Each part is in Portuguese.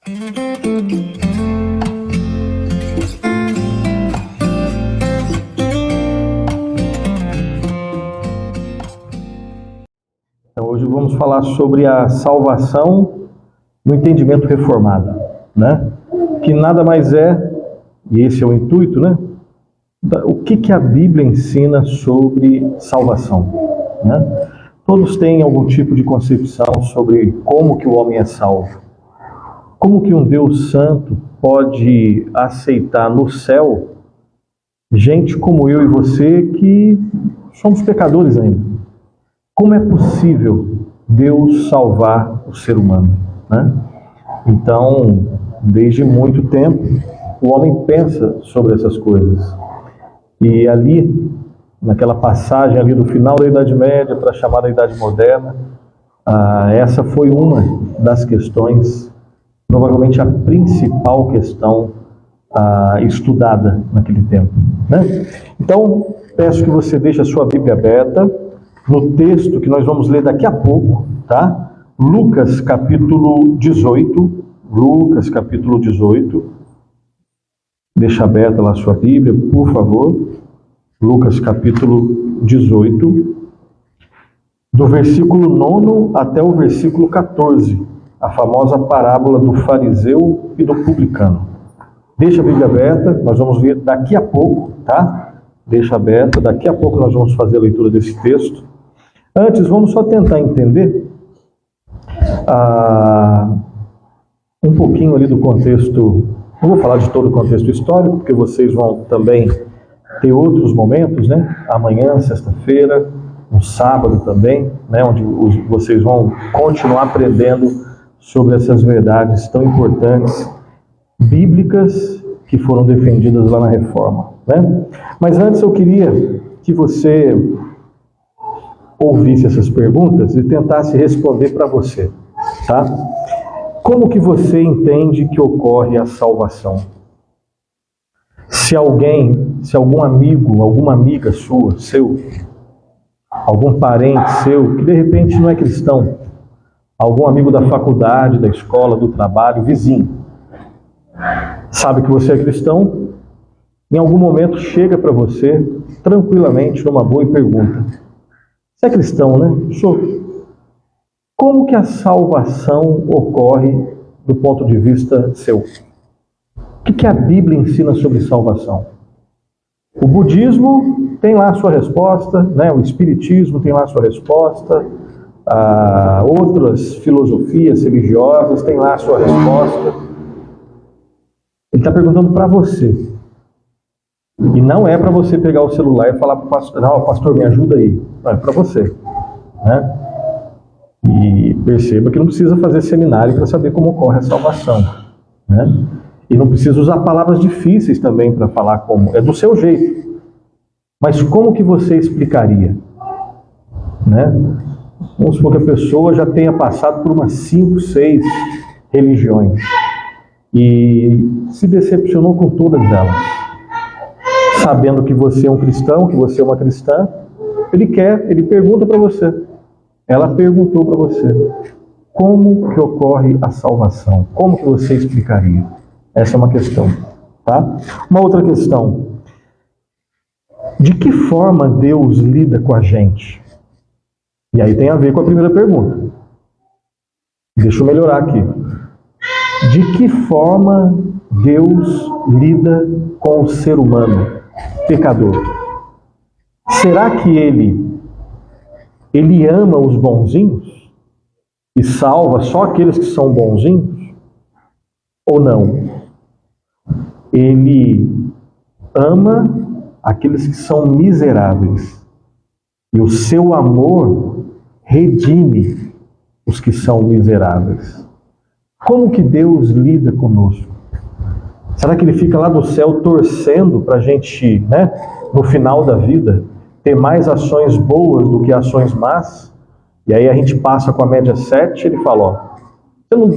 Então, hoje vamos falar sobre a salvação no entendimento reformado, né? Que nada mais é, e esse é o intuito, né? O que a Bíblia ensina sobre salvação, né? Todos têm algum tipo de concepção sobre como que o homem é salvo. Como que um Deus santo pode aceitar no céu gente como eu e você que somos pecadores ainda? Como é possível Deus salvar o ser humano, né? Então, desde muito tempo, o homem pensa sobre essas coisas. E ali, naquela passagem ali do final da Idade Média para a chamada Idade Moderna, essa foi uma das questões, provavelmente a principal questão estudada naquele tempo, né? Então, peço que você deixe a sua Bíblia aberta no texto que nós vamos ler daqui a pouco, tá? Lucas capítulo 18. Lucas capítulo 18. Deixa aberta lá a sua Bíblia, por favor. Lucas capítulo 18. Do versículo 9 até o versículo 14. A famosa parábola do fariseu e do publicano. Deixa a Bíblia aberta, nós vamos ver daqui a pouco, tá? Deixa aberta, daqui a pouco nós vamos fazer a leitura desse texto. Antes, vamos só tentar entender um pouquinho ali do contexto. Não vou falar de todo o contexto histórico, porque vocês vão também ter outros momentos, né? Amanhã, sexta-feira, no sábado também, né? Onde vocês vão continuar aprendendo sobre essas verdades tão importantes, bíblicas, que foram defendidas lá na Reforma, né? Mas antes eu queria que você ouvisse essas perguntas e tentasse responder para você, tá? Como que você entende que ocorre a salvação? Se algum amigo, alguma amiga sua, seu, algum parente seu, que de repente não é cristão, algum amigo da faculdade, da escola, do trabalho, vizinho, sabe que você é cristão, em algum momento chega para você, tranquilamente, numa boa, e pergunta: você é cristão, né? Sou. Como que a salvação ocorre do ponto de vista seu? O que a Bíblia ensina sobre salvação? O budismo tem lá a sua resposta, né? O espiritismo tem lá a sua resposta, outras filosofias religiosas têm lá a sua resposta. Ele está perguntando para você. E não é para você pegar o celular e falar para o pastor: não, pastor, me ajuda aí. Não, é para você, né? E perceba que não precisa fazer seminário para saber como ocorre a salvação, né? E não precisa usar palavras difíceis também para falar como. É do seu jeito. Mas como que você explicaria, né? Vamos supor que a pessoa já tenha passado por umas 5, 6 religiões e se decepcionou com todas elas. Sabendo que você é um cristão, que você é uma cristã, ele pergunta para você. Ela perguntou para você: como que ocorre a salvação? Como que você explicaria? Essa é uma questão, tá? Uma outra questão: de que forma Deus lida com a gente? E aí tem a ver com a primeira pergunta. Deixa eu melhorar aqui. De que forma Deus lida com o ser humano pecador? Será que ele ama os bonzinhos e salva só aqueles que são bonzinhos? Ou não? Ele ama aqueles que são miseráveis e o seu amor redime os que são miseráveis. Como que Deus lida conosco? Será que ele fica lá do céu torcendo para a gente, né, no final da vida, ter mais ações boas do que ações más? E aí a gente passa com a média 7, ele fala: ó,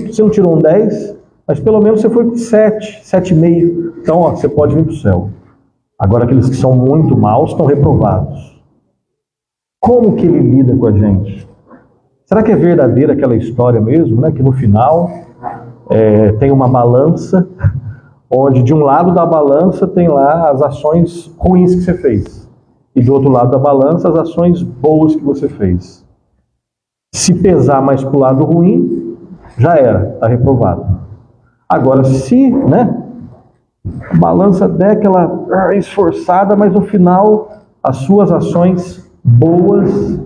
você não tirou um 10, mas pelo menos você foi com 7, 7,5. Então, ó, você pode vir para o céu. Agora aqueles que são muito maus estão reprovados. Como que ele lida com a gente? Será que é verdadeira aquela história mesmo, né? Que no final tem uma balança, onde de um lado da balança tem lá as ações ruins que você fez, e do outro lado da balança as ações boas que você fez. Se pesar mais para o lado ruim, já era, está reprovado. Agora, se a balança der aquela esforçada, mas no final as suas ações boas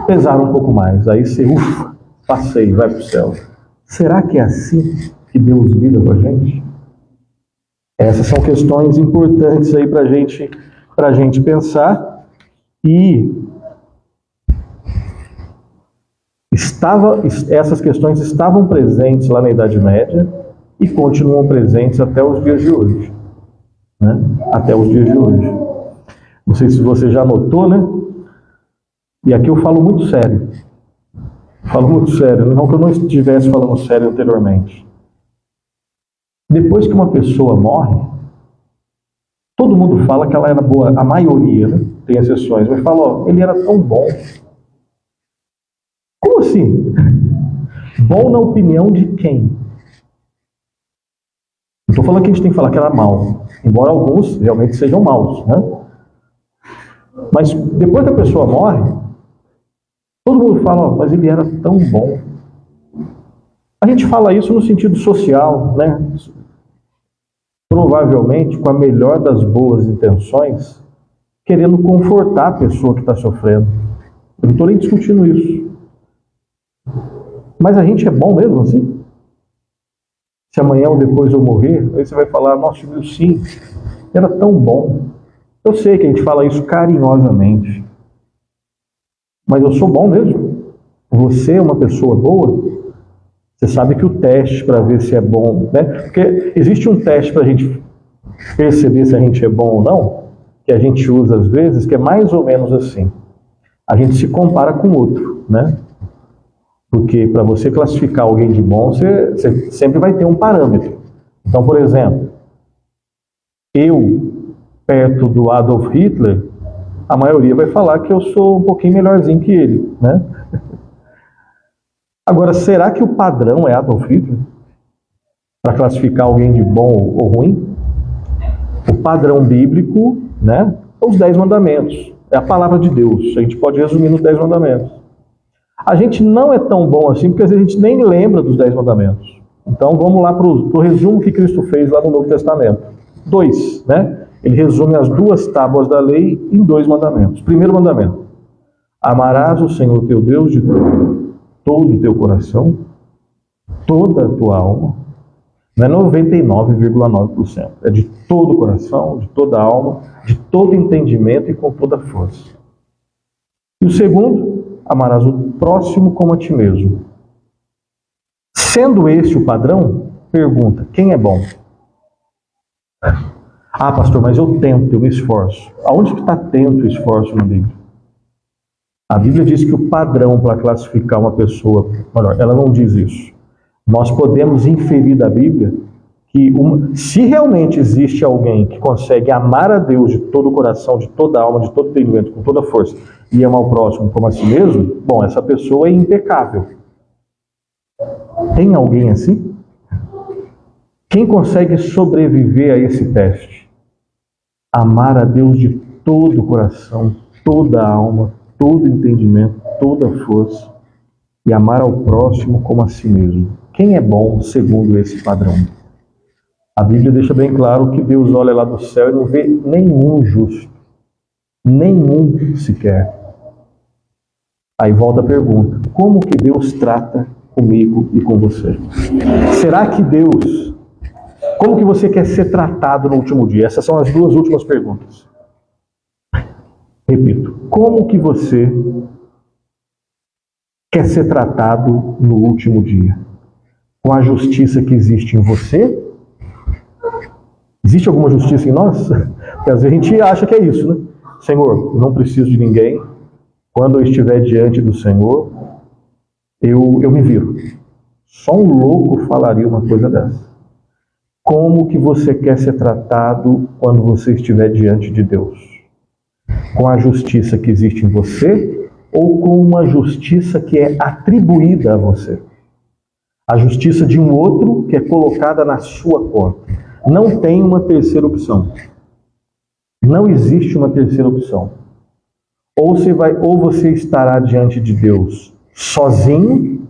pesaram um pouco mais, aí você, passei, vai para o céu. Será que é assim que Deus lida com a gente? Essas são questões importantes aí para a gente pensar. E essas questões estavam presentes lá na Idade Média e continuam presentes até os dias de hoje. Até os dias de hoje. Não sei se você já notou, né? E aqui eu falo muito sério. Falo muito sério, não que eu não estivesse falando sério anteriormente. Depois que uma pessoa morre, todo mundo fala que ela era boa, a maioria, né? Tem exceções, mas fala, ele era tão bom. Como assim? Bom na opinião de quem? Não estou falando que a gente tem que falar que era mal, embora alguns realmente sejam maus, né? Mas depois que a pessoa morre, todo mundo fala, mas ele era tão bom. A gente fala isso no sentido social, né? Provavelmente com a melhor das boas intenções, querendo confortar a pessoa que está sofrendo. Eu não estou nem discutindo isso. Mas a gente é bom mesmo assim? Se amanhã ou depois eu morrer, aí você vai falar, nossa, meu sim, era tão bom. Eu sei que a gente fala isso carinhosamente. Mas eu sou bom mesmo? Você é uma pessoa boa? Você sabe que o teste para ver se é bom, né? Porque existe um teste para a gente perceber se a gente é bom ou não, que a gente usa às vezes, que é mais ou menos assim. A gente se compara com outro, né? Porque para você classificar alguém de bom, você sempre vai ter um parâmetro. Então, por exemplo, eu, perto do Adolf Hitler, a maioria vai falar que eu sou um pouquinho melhorzinho que ele, né? Agora, será que o padrão é Adolf Hitler? Para classificar alguém de bom ou ruim? O padrão bíblico, né? São os 10 mandamentos. É a palavra de Deus. A gente pode resumir nos 10 mandamentos. A gente não é tão bom assim, porque às vezes a gente nem lembra dos 10 mandamentos. Então vamos lá para o resumo que Cristo fez lá no Novo Testamento. 2, né? Ele resume as 2 tábuas da lei em 2 mandamentos. Primeiro mandamento: amarás o Senhor teu Deus de todo o teu coração, toda a tua alma. Não é 99,9%. É de todo o coração, de toda a alma, de todo entendimento e com toda a força. E o segundo: amarás o próximo como a ti mesmo. Sendo este o padrão, pergunta, quem é bom? Ah, pastor, mas eu tento, eu me esforço. Aonde que está tento e esforço na Bíblia? A Bíblia diz que o padrão para classificar uma pessoa, melhor, ela não diz isso. Nós podemos inferir da Bíblia que se realmente existe alguém que consegue amar a Deus de todo o coração, de toda a alma, de todo o entendimento, com toda a força, e amar o próximo como a si mesmo, bom, essa pessoa é impecável. Tem alguém assim? Quem consegue sobreviver a esse teste? Amar a Deus de todo o coração, toda a alma, todo o entendimento, toda a força, e amar ao próximo como a si mesmo. Quem é bom segundo esse padrão? A Bíblia deixa bem claro que Deus olha lá do céu e não vê nenhum justo. Nenhum sequer. Aí volta a pergunta: como que Deus trata comigo e com você? Será que Deus... Como que você quer ser tratado no último dia? Essas são as 2 últimas perguntas. Repito, como que você quer ser tratado no último dia? Com a justiça que existe em você? Existe alguma justiça em nós? Porque às vezes a gente acha que é isso, né? Senhor, eu não preciso de ninguém. Quando eu estiver diante do Senhor, eu me viro. Só um louco falaria uma coisa dessa. Como que você quer ser tratado quando você estiver diante de Deus? Com a justiça que existe em você ou com uma justiça que é atribuída a você? A justiça de um outro que é colocada na sua conta. Não tem uma terceira opção. Não existe uma terceira opção. Ou você estará diante de Deus sozinho,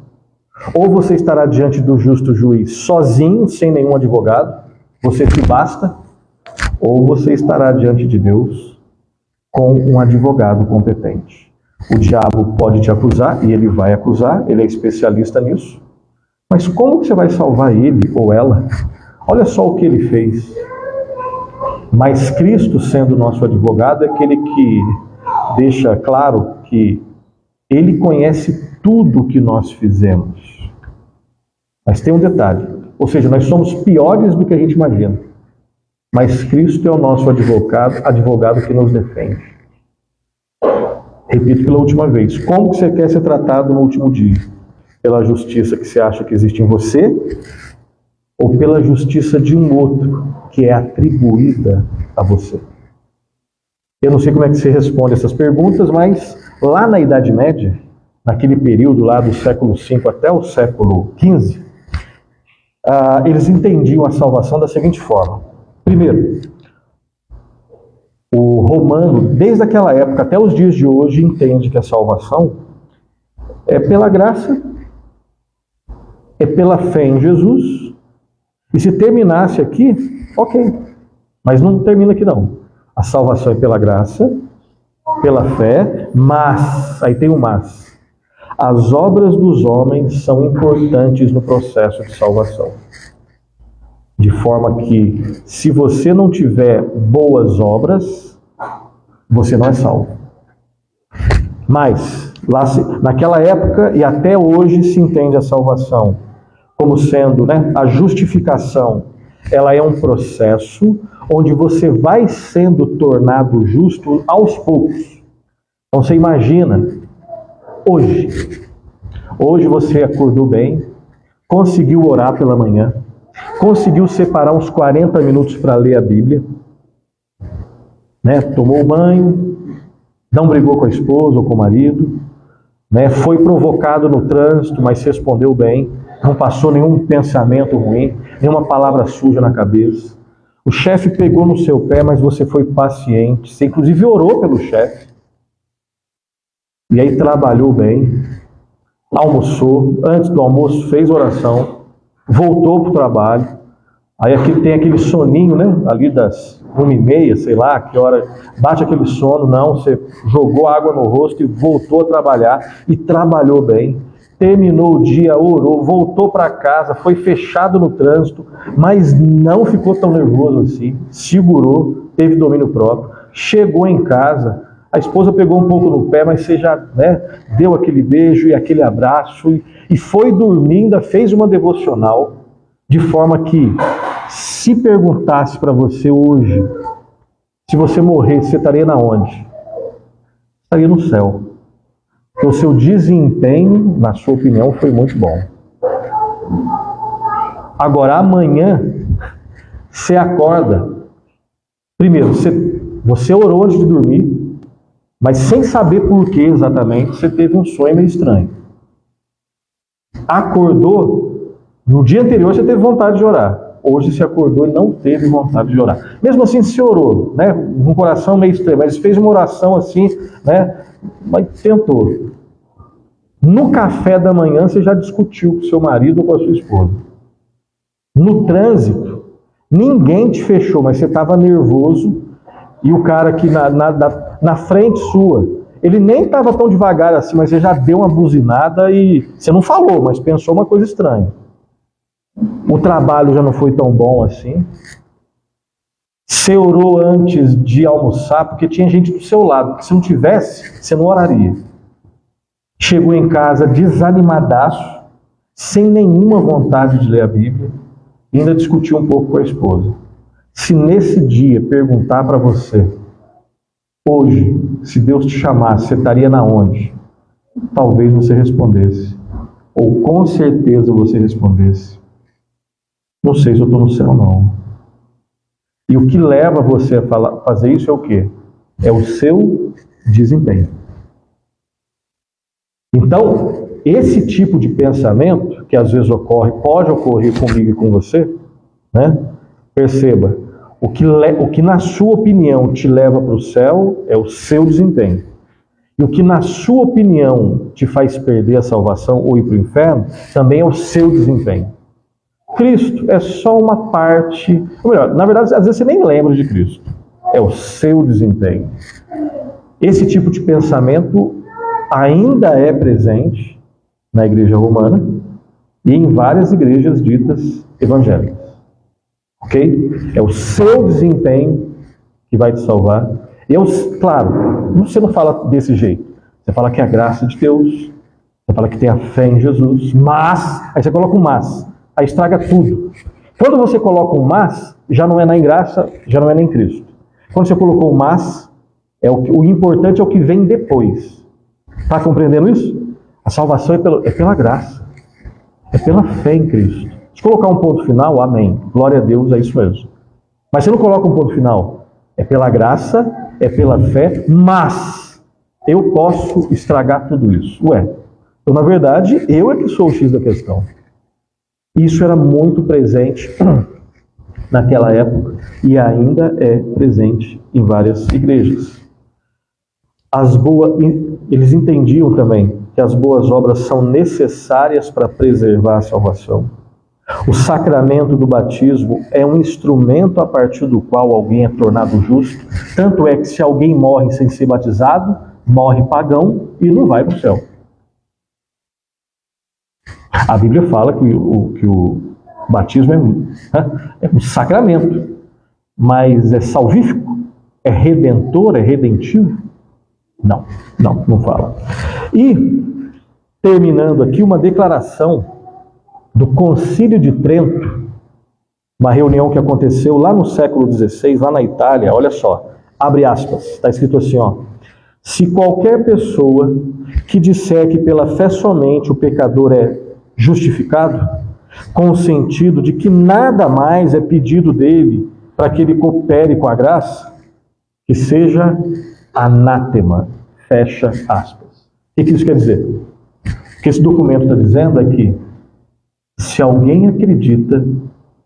ou você estará diante do justo juiz sozinho, sem nenhum advogado, você se basta, ou você estará diante de Deus com um advogado competente. O diabo pode te acusar, e ele vai acusar, ele é especialista nisso. Mas como você vai salvar ele ou ela? Olha só o que ele fez. Mas Cristo, sendo nosso advogado, é aquele que deixa claro que ele conhece tudo o que nós fizemos. Mas tem um detalhe, ou seja, nós somos piores do que a gente imagina. Mas Cristo é o nosso advogado que nos defende. Repito pela última vez, como você quer ser tratado no último dia? Pela justiça que você acha que existe em você? Ou pela justiça de um outro que é atribuída a você? Eu não sei como é que você responde essas perguntas, mas lá na Idade Média, naquele período lá do século V até o século XV, eles entendiam a salvação da seguinte forma. Primeiro, o romano, desde aquela época até os dias de hoje, entende que a salvação é pela graça, é pela fé em Jesus. E se terminasse aqui, ok. Mas não termina aqui não. A salvação é pela graça, pela fé, mas, aí tem um mas, as obras dos homens são importantes no processo de salvação. De forma que, se você não tiver boas obras, você não é salvo. Mas, naquela época e até hoje se entende a salvação como sendo, a justificação, ela é um processo onde você vai sendo tornado justo aos poucos. Então você imagina, hoje você acordou bem, conseguiu orar pela manhã, conseguiu separar uns 40 minutos para ler a Bíblia, tomou banho, não brigou com a esposa ou com o marido, foi provocado no trânsito, mas respondeu bem, não passou nenhum pensamento ruim, nenhuma palavra suja na cabeça. O chefe pegou no seu pé, mas você foi paciente, você inclusive orou pelo chefe. E aí trabalhou bem, almoçou, antes do almoço fez oração, voltou para o trabalho. Aí aqui tem aquele soninho, ali das 1h30, sei lá, que hora bate aquele sono. Não, você jogou água no rosto e voltou a trabalhar, e trabalhou bem. Terminou o dia, orou, voltou para casa, foi fechado no trânsito, mas não ficou tão nervoso assim, segurou, teve domínio próprio, chegou em casa, a esposa pegou um pouco no pé, mas você já deu aquele beijo e aquele abraço, e foi dormir, ainda fez uma devocional, de forma que, se perguntasse para você hoje, se você morresse, você estaria na onde? Estaria no céu. Porque o seu desempenho, na sua opinião, foi muito bom. Agora, amanhã, você acorda. Primeiro, você orou antes de dormir, mas sem saber por que exatamente, você teve um sonho meio estranho. Acordou, no dia anterior você teve vontade de orar. Hoje você acordou e não teve vontade de orar. Mesmo assim, você orou, com um coração meio estranho, mas fez uma oração assim, mas tentou. No café da manhã você já discutiu com seu marido ou com a sua esposa. No trânsito, ninguém te fechou, mas você estava nervoso, e o cara aqui na frente sua, ele nem estava tão devagar assim, mas você já deu uma buzinada e você não falou, mas pensou uma coisa estranha. O trabalho já não foi tão bom assim. Você orou antes de almoçar, porque tinha gente do seu lado, porque se não tivesse, você não oraria. Chegou em casa desanimadaço, sem nenhuma vontade de ler a Bíblia, e ainda discutiu um pouco com a esposa. Se nesse dia perguntar para você, hoje, se Deus te chamasse, você estaria na onde? Talvez você respondesse, ou com certeza você respondesse, não sei se eu estou no céu não. E o que leva você a fazer isso é o quê? É o seu desempenho. Então, esse tipo de pensamento, que às vezes ocorre, pode ocorrer comigo e com você, né? Perceba, o que na sua opinião te leva para o céu é o seu desempenho. E o que na sua opinião te faz perder a salvação ou ir para o inferno, também é o seu desempenho. Cristo é só uma parte, ou melhor, na verdade, às vezes você nem lembra de Cristo. É o seu desempenho. Esse tipo de pensamento ainda é presente na igreja romana e em várias igrejas ditas evangélicas. Ok? É o seu desempenho que vai te salvar. E claro, você não fala desse jeito. Você fala que é a graça de Deus, você fala que tem a fé em Jesus, mas, aí você coloca um mas, aí estraga tudo. Quando você coloca um mas, já não é nem graça, já não é nem Cristo. Quando você colocou um mas, o importante é o que vem depois. Está compreendendo isso? A salvação é pela graça, é pela fé em Cristo. Se colocar um ponto final, amém. Glória a Deus, é isso mesmo. Mas você não coloca um ponto final. É pela graça, é pela fé, mas eu posso estragar tudo isso. Ué, então na verdade, eu é que sou o X da questão. Isso era muito presente naquela época e ainda é presente em várias igrejas. Eles entendiam também que as boas obras são necessárias para preservar a salvação. O sacramento do batismo é um instrumento a partir do qual alguém é tornado justo. Tanto é que se alguém morre sem ser batizado, morre pagão e não vai para o céu. A Bíblia fala que o batismo é um sacramento, mas é salvífico? É redentor? É redentivo? Não fala. E, terminando aqui, uma declaração do Concílio de Trento, uma reunião que aconteceu lá no século XVI, lá na Itália. Olha só, abre aspas, está escrito assim, ó: se qualquer pessoa que disser que pela fé somente o pecador é justificado, com o sentido de que nada mais é pedido dele para que ele coopere com a graça, que seja anátema, fecha aspas. O que isso quer dizer? O que esse documento está dizendo é que se alguém acredita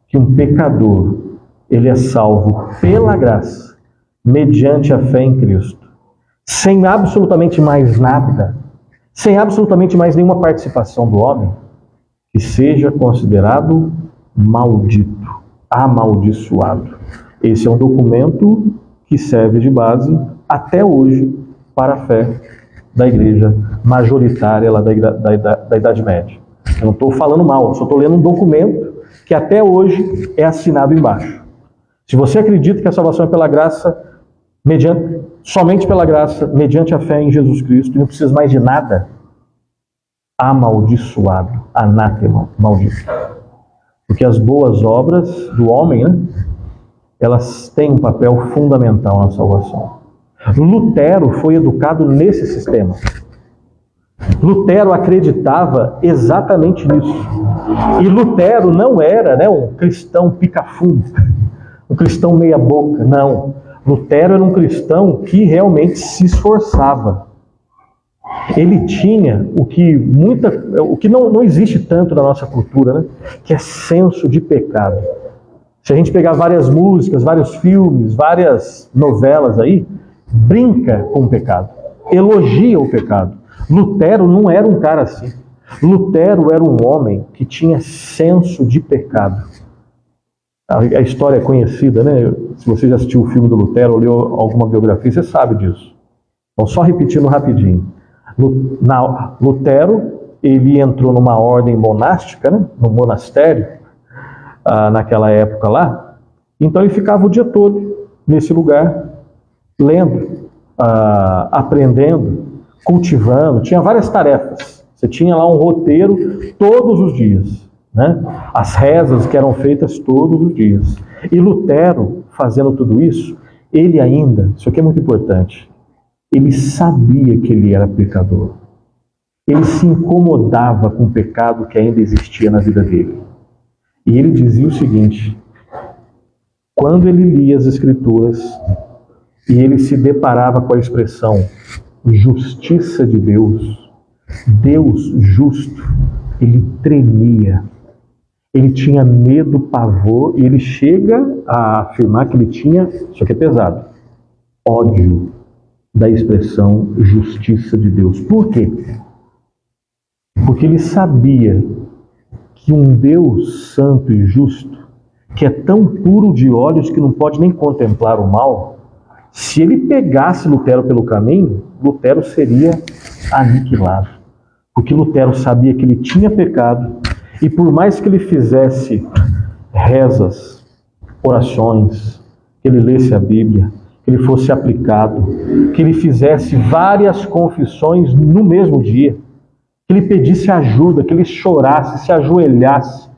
que um pecador ele é salvo pela graça, mediante a fé em Cristo, sem absolutamente mais nada, sem absolutamente mais nenhuma participação do homem, que seja considerado maldito, amaldiçoado. Esse é um documento que serve de base até hoje para a fé da igreja majoritária lá da Idade Média. Eu não estou falando mal, só estou lendo um documento que até hoje é assinado embaixo. Se você acredita que a salvação é pela graça, somente pela graça, mediante a fé em Jesus Cristo, e não precisa mais de nada, amaldiçoado, anátema, maldito. Porque as boas obras do homem, né, elas têm um papel fundamental na salvação. Lutero foi educado nesse sistema. Lutero acreditava exatamente nisso. E Lutero não era, um cristão pica-fundo, um cristão meia-boca, não. Lutero era um cristão que realmente se esforçava. Ele tinha o que não existe tanto na nossa cultura, né? Que é senso de pecado. Se a gente pegar várias músicas, vários filmes, várias novelas aí, brinca com o pecado, elogia o pecado. Lutero não era um cara assim. Lutero era um homem que tinha senso de pecado. A história é conhecida, né? Se você já assistiu o filme do Lutero ou leu alguma biografia, você sabe disso. Então, só repetindo rapidinho. Lutero, ele entrou numa ordem monástica, né? No monastério, naquela época lá. Então, ele ficava o dia todo nesse lugar, lendo, aprendendo, cultivando. Tinha várias tarefas. Você tinha lá um roteiro todos os dias, né? As rezas que eram feitas todos os dias. E Lutero, fazendo tudo isso, ele ainda, isso aqui é muito importante, ele sabia que ele era pecador. Ele se incomodava com o pecado que ainda existia na vida dele. E ele dizia o seguinte: quando ele lia as Escrituras e ele se deparava com a expressão justiça de Deus, Deus justo, ele tremia. Ele tinha medo, pavor, e ele chega a afirmar que ele tinha, isso aqui é pesado, ódio da expressão justiça de Deus. Por quê? Porque ele sabia que um Deus santo e justo, que é tão puro de olhos que não pode nem contemplar o mal, se ele pegasse Lutero pelo caminho, Lutero seria aniquilado. Porque Lutero sabia que ele tinha pecado, e por mais que ele fizesse rezas, orações, que ele lesse a Bíblia, que ele fosse aplicado, que ele fizesse várias confissões no mesmo dia, que ele pedisse ajuda, que ele chorasse, se ajoelhasse,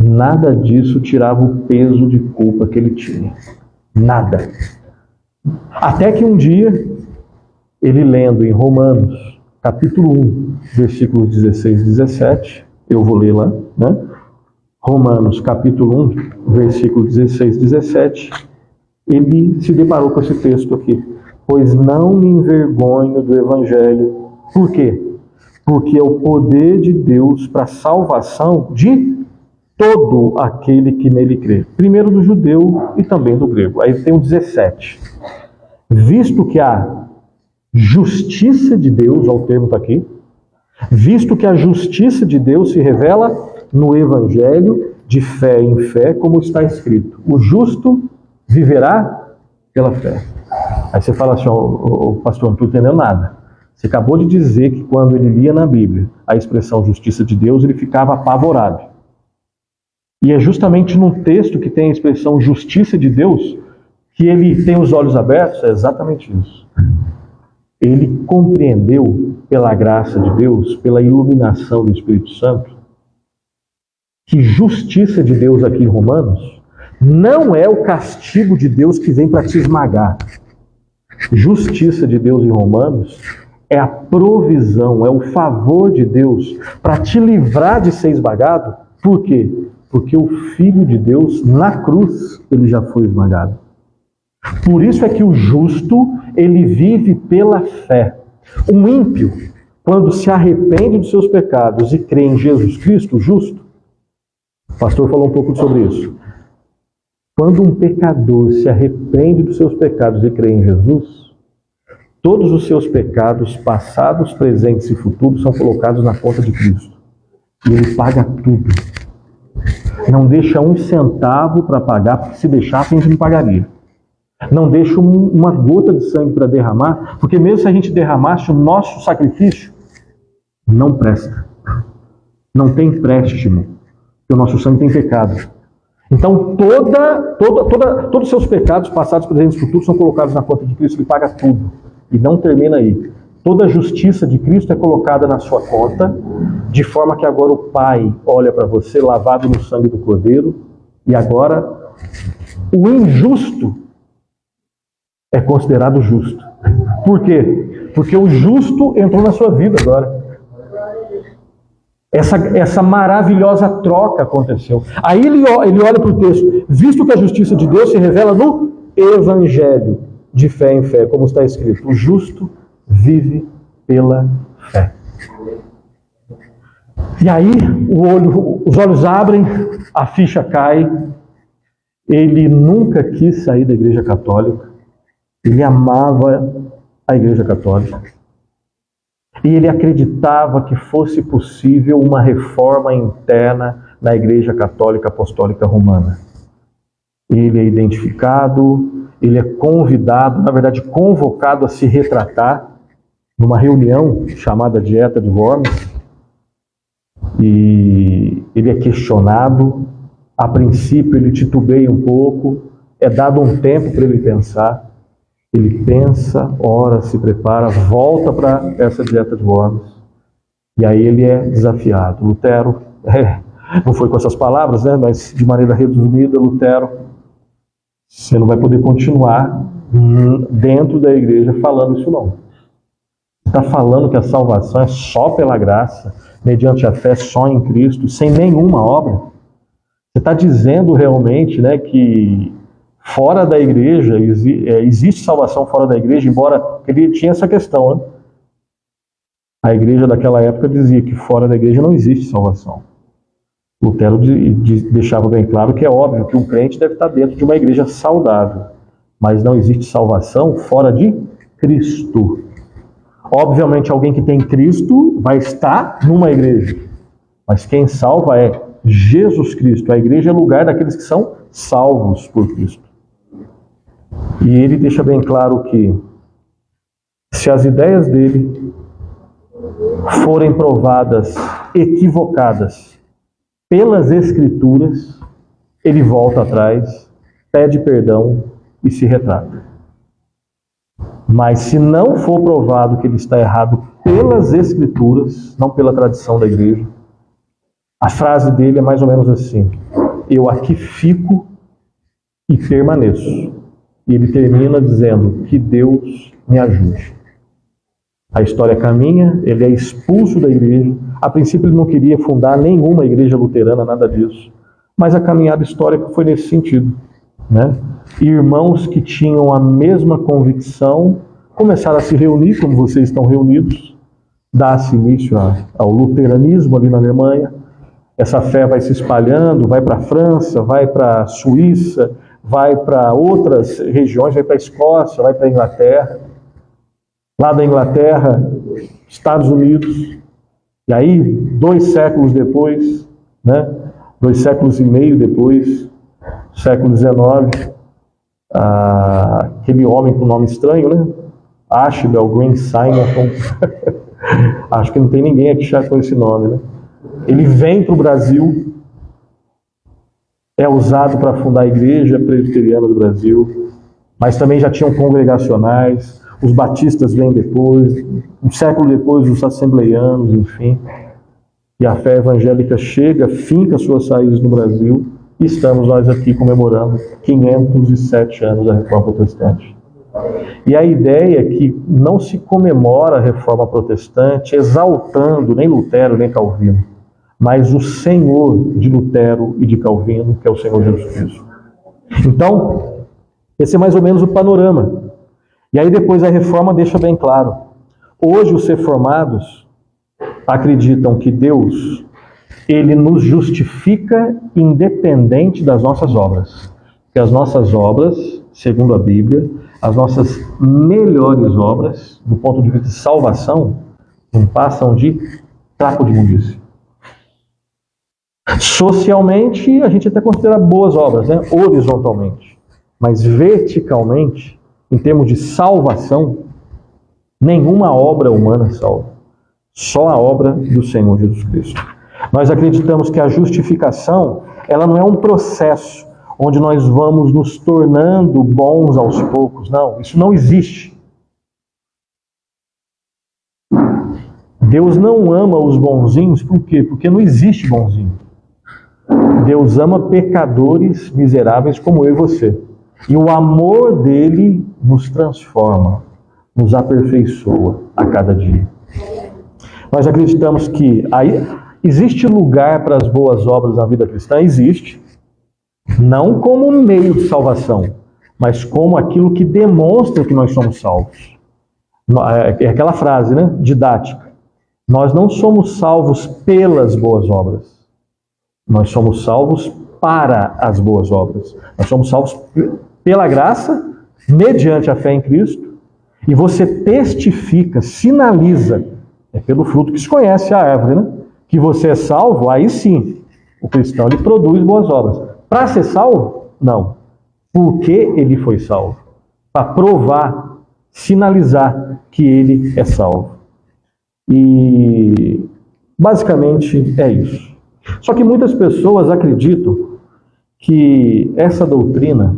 nada disso tirava o peso de culpa que ele tinha. Nada. Até que um dia, ele lendo em Romanos, capítulo 1, versículos 16 e 17, eu vou ler lá, né? Romanos, capítulo 1, versículo 16 e 17, ele se deparou com esse texto aqui. Pois não me envergonho do Evangelho. Por quê? Porque é o poder de Deus para a salvação de todo aquele que nele crê. Primeiro do judeu e também do grego. Aí tem o 17. Visto que a justiça de Deus, ó, o termo está aqui, visto que a justiça de Deus se revela no Evangelho de fé em fé, como está escrito. O justo viverá pela fé. Aí você fala assim, pastor, não estou entendendo nada. Você acabou de dizer que quando ele lia na Bíblia a expressão justiça de Deus, ele ficava apavorado. E é justamente num texto que tem a expressão justiça de Deus que ele tem os olhos abertos, é exatamente isso. Ele compreendeu, pela graça de Deus, pela iluminação do Espírito Santo, que justiça de Deus aqui em Romanos não é o castigo de Deus que vem para te esmagar. Justiça de Deus em Romanos é a provisão, é o favor de Deus para te livrar de ser esmagado. Por quê? Porque o Filho de Deus, na cruz, ele já foi esmagado. Por isso é que o justo, ele vive pela fé. O ímpio, quando se arrepende dos seus pecados e crê em Jesus Cristo, o justo, o pastor falou um pouco sobre isso. Quando um pecador se arrepende dos seus pecados e crê em Jesus, todos os seus pecados, passados, presentes e futuros, são colocados na conta de Cristo. E ele paga tudo. Não deixa um centavo para pagar, porque se deixasse a gente não pagaria. Não deixa uma gota de sangue para derramar, porque mesmo se a gente derramasse, o nosso sacrifício não presta. Não tem empréstimo, porque o nosso sangue tem pecado. Então todos os seus pecados, passados, presentes e futuros, são colocados na conta de Cristo, ele paga tudo. E não termina aí. Toda a justiça de Cristo é colocada na sua conta, de forma que agora o Pai olha para você, lavado no sangue do Cordeiro, e agora o injusto é considerado justo. Por quê? Porque o justo entrou na sua vida agora. Essa maravilhosa troca aconteceu. Aí ele olha para o texto, visto que a justiça de Deus se revela no Evangelho, de fé em fé, como está escrito. O justo vive pela fé. E aí os olhos abrem, a ficha cai. Ele nunca quis sair da Igreja Católica. Ele amava a Igreja Católica. E ele acreditava que fosse possível uma reforma interna na Igreja Católica Apostólica Romana. Ele é identificado, ele é convidado, na verdade convocado a se retratar numa reunião chamada Dieta de Worms. E ele é questionado. A princípio ele titubeia um pouco, é dado um tempo para ele pensar. Ele pensa, ora, se prepara, volta para essa Dieta de Worms. E aí ele é desafiado. Lutero, não foi com essas palavras, né, mas de maneira resumida, Lutero, você não vai poder continuar dentro da igreja falando isso não. Você está falando que a salvação é só pela graça, mediante a fé só em Cristo, sem nenhuma obra. Você está dizendo realmente, né, que fora da igreja, existe salvação fora da igreja, embora ele tinha essa questão, né? A igreja daquela época dizia que fora da igreja não existe salvação. Lutero deixava bem claro que é óbvio que um crente deve estar dentro de uma igreja saudável, mas não existe salvação fora de Cristo. Obviamente, alguém que tem Cristo vai estar numa igreja, mas quem salva é Jesus Cristo. A igreja é lugar daqueles que são salvos por Cristo. E ele deixa bem claro que se as ideias dele forem provadas equivocadas pelas Escrituras, ele volta atrás, pede perdão e se retrata. Mas se não for provado que ele está errado pelas Escrituras, não pela tradição da igreja, a frase dele é mais ou menos assim: eu aqui fico e permaneço. E ele termina dizendo que Deus me ajude. A história caminha, ele é expulso da igreja. A princípio ele não queria fundar nenhuma igreja luterana, nada disso. Mas a caminhada histórica foi nesse sentido, né? Irmãos que tinham a mesma convicção começaram a se reunir, como vocês estão reunidos. Dá-se início ao luteranismo ali na Alemanha. Essa fé vai se espalhando, vai para a França, vai para a Suíça, vai para outras regiões, vai para a Escócia, vai para a Inglaterra. Lá da Inglaterra, Estados Unidos. E aí, 2 séculos depois, né? 2 séculos e meio depois, século XIX, aquele homem com nome estranho, né? Ashbel Green Simonton. Acho que não tem ninguém aqui já com esse nome, né? Ele vem para o Brasil, é usado para fundar a Igreja Presbiteriana do Brasil, mas também já tinham congregacionais, os batistas vêm depois, um século depois os assembleianos, enfim. E a fé evangélica chega, finca suas raízes no Brasil, e estamos nós aqui comemorando 507 anos da Reforma Protestante. E a ideia é que não se comemora a Reforma Protestante exaltando nem Lutero nem Calvino, mas o Senhor de Lutero e de Calvino, que é o Senhor Jesus Cristo. Então, esse é mais ou menos o panorama. E aí depois a Reforma deixa bem claro. Hoje os reformados acreditam que Deus, ele nos justifica independente das nossas obras. Que as nossas obras, segundo a Bíblia, as nossas melhores obras, do ponto de vista de salvação, não passam de trapo de imundícia. Socialmente, a gente até considera boas obras, né? Horizontalmente. Mas verticalmente, em termos de salvação, nenhuma obra humana salva. Só a obra do Senhor Jesus Cristo. Nós acreditamos que a justificação, ela não é um processo onde nós vamos nos tornando bons aos poucos. Não, isso não existe. Deus não ama os bonzinhos, por quê? Porque não existe bonzinho. Deus ama pecadores miseráveis como eu e você. E o amor dele nos transforma, nos aperfeiçoa a cada dia. Nós acreditamos que existe lugar para as boas obras na vida cristã? Existe. Não como um meio de salvação, mas como aquilo que demonstra que nós somos salvos. É aquela frase, né, didática. Nós não somos salvos pelas boas obras. Nós somos salvos para as boas obras. Nós somos salvos pela graça, mediante a fé em Cristo. E você testifica, sinaliza, é pelo fruto que se conhece a árvore, né? Que você é salvo, aí sim, o cristão ele produz boas obras. Para ser salvo? Não. Porque ele foi salvo. Para provar, sinalizar que ele é salvo. E basicamente é isso. Só que muitas pessoas acreditam que essa doutrina,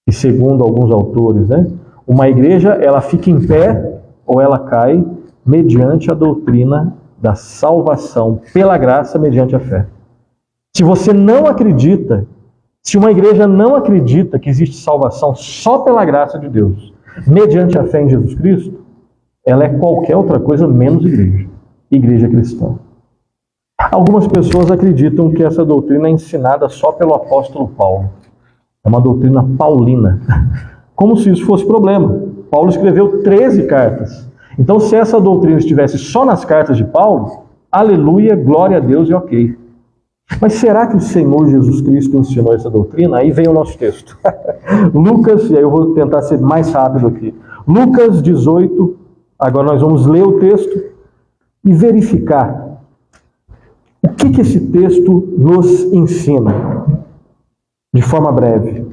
e segundo alguns autores, né, uma igreja ela fica em pé ou ela cai mediante a doutrina da salvação pela graça mediante a fé. Se você não acredita, se uma igreja não acredita que existe salvação só pela graça de Deus, mediante a fé em Jesus Cristo, ela é qualquer outra coisa menos igreja. Igreja cristã. Algumas pessoas acreditam que essa doutrina é ensinada só pelo apóstolo Paulo. É uma doutrina paulina. Como se isso fosse problema. Paulo escreveu 13 cartas. Então, se essa doutrina estivesse só nas cartas de Paulo, aleluia, glória a Deus e ok. Mas será que o Senhor Jesus Cristo ensinou essa doutrina? Aí vem o nosso texto. Lucas, e aí eu vou tentar ser mais rápido aqui. Lucas 18, agora nós vamos ler o texto e verificar o que esse texto nos ensina, de forma breve.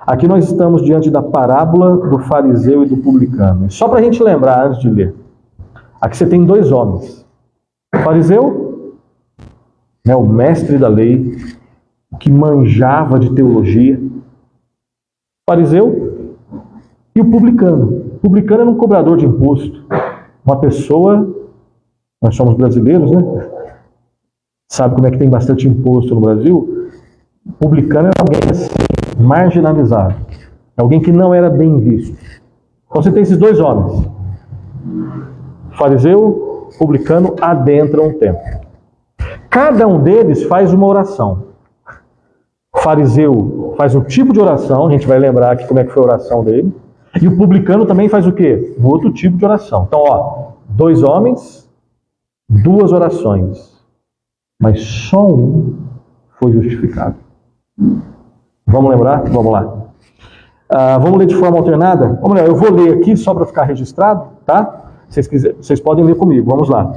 Aqui nós estamos diante da parábola do fariseu e do publicano. Só para a gente lembrar antes de ler. Aqui você tem dois homens. O fariseu, o mestre da lei, que manjava de teologia. O fariseu e o publicano. O publicano era um cobrador de imposto. Uma pessoa, nós somos brasileiros, né? Sabe como é que tem bastante imposto no Brasil? O publicano era alguém assim, marginalizado. Alguém que não era bem visto. Então você tem esses dois homens. O fariseu, o publicano adentram o templo. Cada um deles faz uma oração. O fariseu faz um tipo de oração, a gente vai lembrar aqui como é que foi a oração dele. E o publicano também faz o quê? Um outro tipo de oração. Então, dois homens, duas orações. Mas só um foi justificado. Vamos lembrar? Vamos lá. Vamos ler de forma alternada? Vamos lá, eu vou ler aqui só para ficar registrado, tá? Vocês podem ler comigo, vamos lá.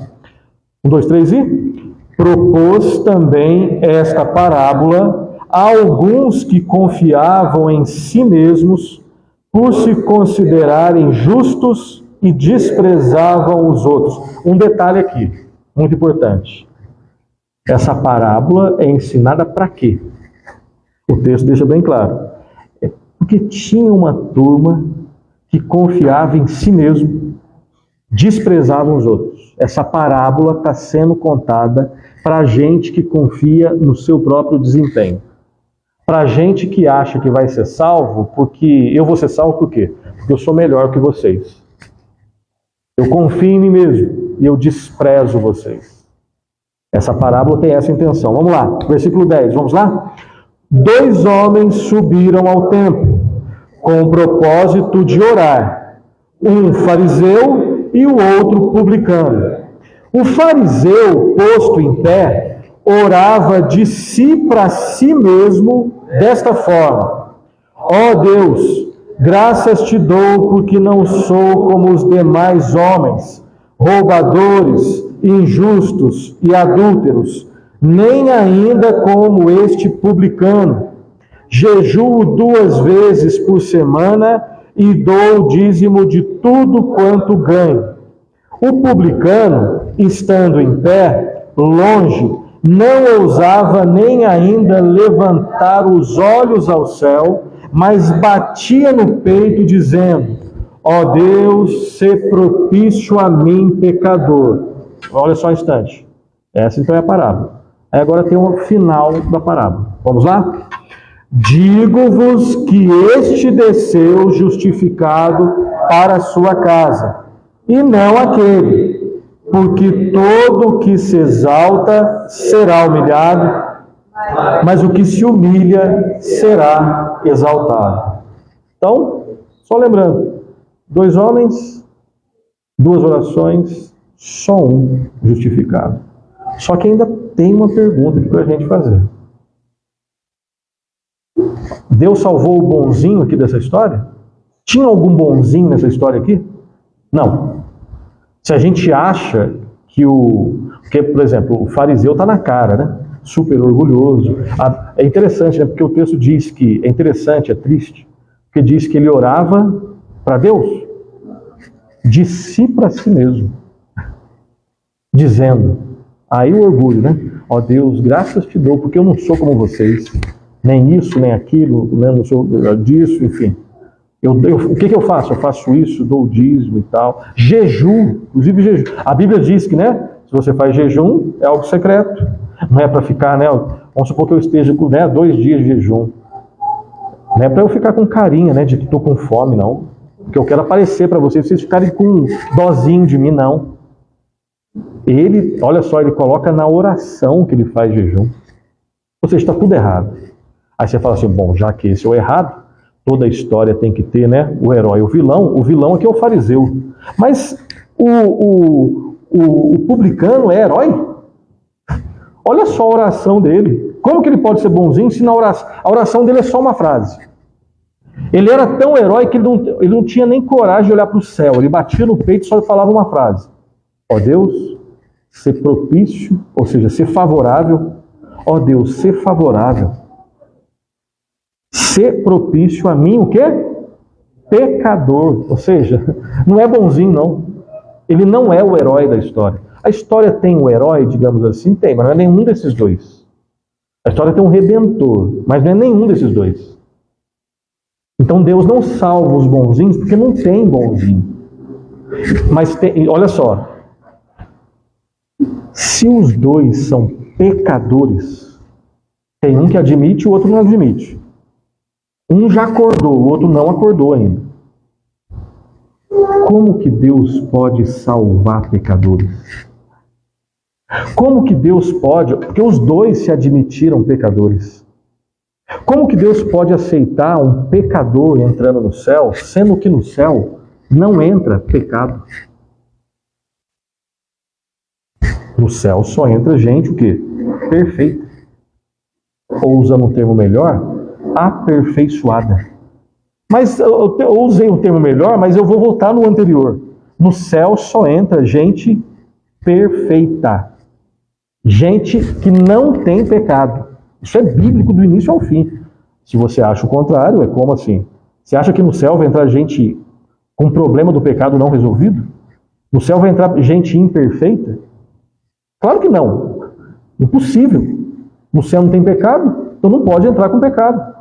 1, 2, 3 e... Propôs também esta parábola a alguns que confiavam em si mesmos por se considerarem justos e desprezavam os outros. Um detalhe aqui, muito importante. Essa parábola é ensinada para quê? O texto deixa bem claro. É porque tinha uma turma que confiava em si mesmo, desprezava os outros. Essa parábola está sendo contada para gente que confia no seu próprio desempenho. Para gente que acha que vai ser salvo, porque eu vou ser salvo por quê? Porque eu sou melhor que vocês. Eu confio em mim mesmo e eu desprezo vocês. Essa parábola tem essa intenção. Vamos lá, versículo 10, vamos lá? 2 homens subiram ao templo com o propósito de orar. Um fariseu e o outro publicano. O fariseu, posto em pé, orava de si para si mesmo desta forma: ó Deus, graças te dou porque não sou como os demais homens, roubadores, injustos e adúlteros, nem ainda como este publicano. Jejuo 2 vezes por semana e dou o dízimo de tudo quanto ganho. O publicano, estando em pé, longe, não ousava nem ainda levantar os olhos ao céu, mas batia no peito, dizendo: ó Deus, sê propício a mim, pecador. Olha só um instante. Essa então é a parábola. Aí agora tem o final da parábola. Vamos lá? Digo-vos que este desceu justificado para a sua casa, e não aquele, porque todo o que se exalta será humilhado, mas o que se humilha será exaltado. Então, só lembrando, 2 homens, 2 orações, só um justificado. Só que ainda tem uma pergunta aqui para a gente fazer. Deus salvou o bonzinho aqui dessa história? Tinha algum bonzinho nessa história aqui? Não. Se a gente acha que por exemplo, o fariseu está na cara, né? Super orgulhoso. É interessante, né? Porque o texto diz que, é interessante, é triste, porque diz que ele orava para Deus, de si para si mesmo, dizendo, aí o orgulho, né? Ó Deus, graças te dou, porque eu não sou como vocês, nem isso, nem aquilo, não sou disso, enfim. O que eu faço? Eu faço isso, dou o dízimo e tal. Jejum, inclusive jejum. A Bíblia diz que, né? Se você faz jejum, é algo secreto. Não é para ficar, né? Vamos supor que eu esteja com 2 dias de jejum. Não é para eu ficar com carinha, né? De que estou com fome, não. Porque eu quero aparecer para vocês ficarem com dozinho de mim, não. Ele, olha só, ele coloca na oração que ele faz jejum. Ou seja, está tudo errado. Aí você fala assim, bom, já que esse é o errado, Toda história tem que ter, né, o herói, o vilão aqui é o fariseu. Mas o publicano é herói? Olha só a oração dele. Como que ele pode ser bonzinho se a oração dele é só uma frase? Ele era tão herói que ele não tinha nem coragem de olhar para o céu. Ele batia no peito e só falava uma frase. Ó Deus, ser propício, ou seja, ser favorável. Ó Deus, ser favorável. Ser propício a mim, o quê? Pecador. Ou seja, não é bonzinho, não. Ele não é o herói da história. A história tem um herói, digamos assim? Tem, mas não é nenhum desses dois. A história tem um redentor, mas não é nenhum desses dois. Então Deus não salva os bonzinhos, porque não tem bonzinho. Mas tem, olha só. Se os dois são pecadores, tem um que admite e o outro não admite. Um já acordou, o outro não acordou ainda. Como que Deus pode salvar pecadores? Como que Deus pode... Porque os dois se admitiram pecadores. Como que Deus pode aceitar um pecador entrando no céu, sendo que no céu não entra pecado? No céu só entra gente o quê? Perfeita. Ou usando um termo melhor, aperfeiçoada. Mas eu usei um termo melhor, mas eu vou voltar no anterior. No céu só entra gente perfeita. Gente que não tem pecado. Isso é bíblico do início ao fim. Se você acha o contrário, é como assim? Você acha que no céu vai entrar gente com problema do pecado não resolvido? No céu vai entrar gente imperfeita? Claro que não. Impossível. No céu não tem pecado, então não pode entrar com pecado.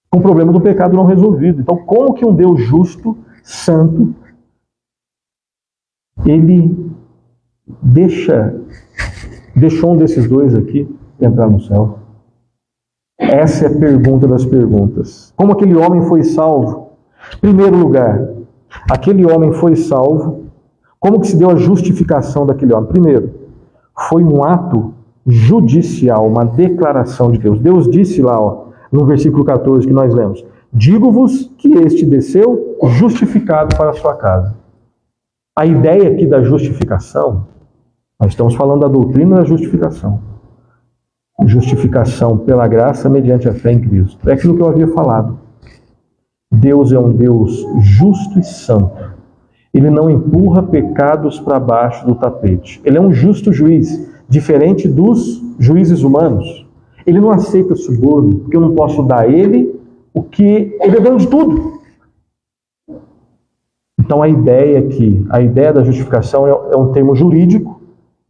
Com o problema do pecado não resolvido. Então, como que um Deus justo, santo, ele deixou um desses dois aqui entrar no céu? Essa é a pergunta das perguntas. Como aquele homem foi salvo? Em primeiro lugar, aquele homem foi salvo. Como que se deu a justificação daquele homem? Primeiro, foi um ato judicial, uma declaração de Deus. Deus disse lá, no versículo 14 que nós lemos: digo-vos que este desceu justificado para a sua casa. A ideia aqui da justificação, nós estamos falando da doutrina da justificação. Justificação pela graça mediante a fé em Cristo. É aquilo que eu havia falado. Deus é um Deus justo e santo. Ele não empurra pecados para baixo do tapete. Ele é um justo juiz, diferente dos juízes humanos. Ele não aceita suborno, porque eu não posso dar a ele o que ele é dono de tudo. Então a ideia da justificação é um termo jurídico,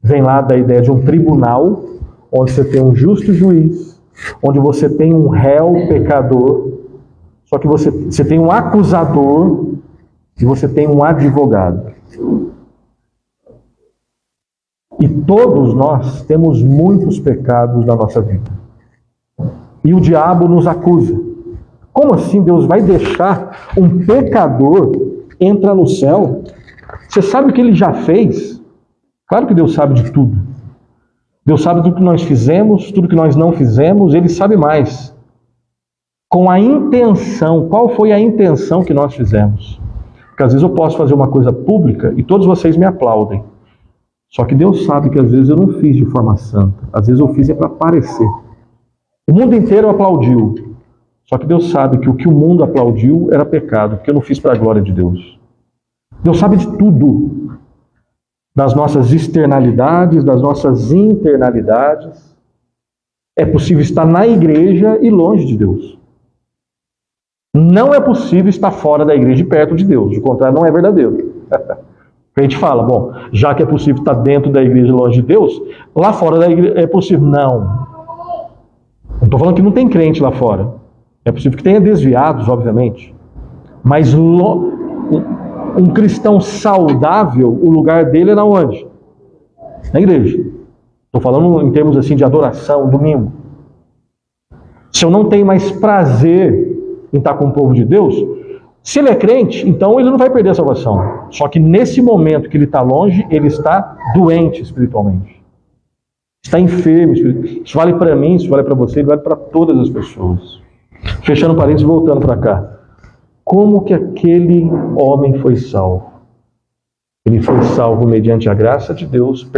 vem lá da ideia de um tribunal, onde você tem um justo juiz, onde você tem um réu pecador, só que você tem um acusador e você tem um advogado. E todos nós temos muitos pecados na nossa vida. E o diabo nos acusa. Como assim Deus vai deixar um pecador entrar no céu? Você sabe o que ele já fez? Claro que Deus sabe de tudo. Deus sabe tudo que nós fizemos, tudo que nós não fizemos, Ele sabe mais. Com a intenção, qual foi a intenção que nós fizemos? Porque às vezes eu posso fazer uma coisa pública e todos vocês me aplaudem. Só que Deus sabe que às vezes eu não fiz de forma santa. Às vezes eu fiz para parecer. O mundo inteiro aplaudiu. Só que Deus sabe que o que o mundo aplaudiu era pecado, porque eu não fiz para a glória de Deus. Deus sabe de tudo. Das nossas externalidades, das nossas internalidades. É possível estar na igreja e longe de Deus. Não é possível estar fora da igreja e perto de Deus. O contrário não é verdadeiro. A gente fala, bom, já que é possível estar dentro da igreja e longe de Deus, lá fora da igreja é possível. Não. Não estou falando que não tem crente lá fora. É possível que tenha desviados, obviamente. Mas um cristão saudável, o lugar dele é na onde? Na igreja. Estou falando em termos assim de adoração, domingo. Se eu não tenho mais prazer em estar com o povo de Deus, se ele é crente, então ele não vai perder a salvação. Só que nesse momento que ele está longe, ele está doente espiritualmente. Está enfermo espiritualmente. Isso vale para mim, isso vale para você, isso vale para todas as pessoas. Fechando parênteses, voltando para cá. Como que aquele homem foi salvo? Ele foi salvo mediante a graça de Deus,